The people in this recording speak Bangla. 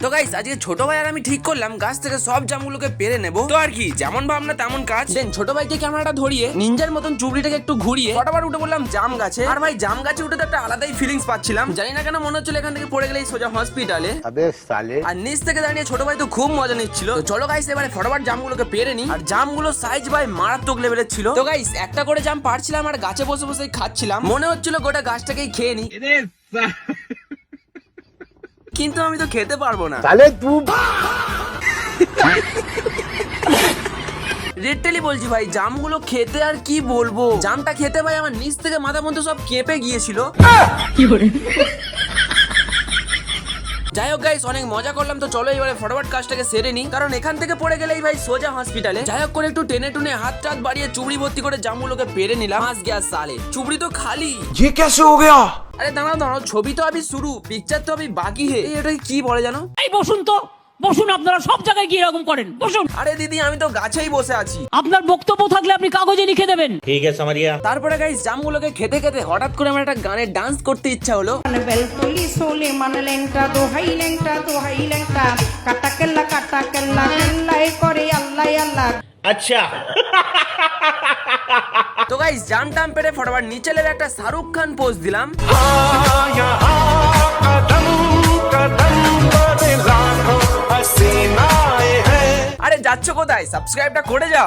তো গাইস আজকে ছোট ভাই আর আমি ঠিক করলাম গাছ থেকে সব জামগুলোকে পেরে নেব। তো আর কি যেমন ভাবনা তেমন কাজ। দেন ছোট ভাইকে ক্যামেরাটা ধরিয়ে নিনজার মতন চুবড়িটাকে একটু ঘুরিয়ে ফটাফট উঠে বললাম জাম গাছে। আর ভাই জাম গাছে উঠে তো একটা আলাদাই ফিলিংস পাচ্ছিলাম, জানি না কেন মনে হচ্ছিল এখান থেকে পড়ে গেলেই সোজা হসপিটালে। আর নিচ থেকে দাঁড়িয়ে ছোট ভাই তো খুব মজা নিচ্ছিল। তো চলো গাইস এবারে ফটাফট জামগুলোকে পেরে নি। আর জামগুলো সাইজ ভাই মারাত্মক লেভেলের ছিল। তো গাইস একটা করে জাম পারছিলাম আর গাছে বসে বসে খাচ্ছিলাম, মনে হচ্ছিল গোটা গাছটাকেই খেয়ে নি, কিন্তু আমি তো খেতে পারবো না। রেডটেলি বলছি ভাই, জামগুলো খেতে আর কি বলবো, জামটা খেতে ভাই আমার নিচ থেকে মাথা পর্যন্ত সব কেঁপে গিয়েছিল। যাই হোক গাইস অনেক মজা করলাম, তো চলো এবারে ফটাফট কাজটাকে সেরে নি, কারণ এখান থেকে পড়ে গেলেই ভাই সোজা হসপিটালে। যাই হোক করে একটু টেনে টুনে হাত টাত বাড়িয়ে চুবড়ি ভর্তি করে জামগুলোকে পেরে নিলাম। মাস গ্যাস সালে চুবড়ি তো খালি। ये कैसे हो गया? আরে দাঁড়াও দাঁড়াও, ছবি তো আমি শুরু, পিকচার তো আমি বাকি হে। এটা কি বলে জানো? এই বসুন তো, বসুন। আপনারা সব জায়গায় গিয়ে এরকম করেন, বসুন। আরে দিদি আমি তো গাছেই বসে আছি। আপনার বক্তব্য থাকলে আপনি কাগজে লিখে দেবেন। ठीक है समरिया। তারপরে গাইস জামগুলোকে খেতে খেতে হঠাৎ করে আমার একটা গানের ডান্স করতে ইচ্ছা হলো। বেলতলি সোলে মানে লেংটা দোহাই লেংটা কাটা কেল্লা কেল্লাই করে আল্লাহ আল্লাহ। अच्छा তো গাইস জাম টাম পেরে ফটাফট নিচে লেগে একটা শাহরুখ খান পোজ দিলাম। আরে যাচ্ছ কোথায়? সাবস্ক্রাইবটা করে যাও।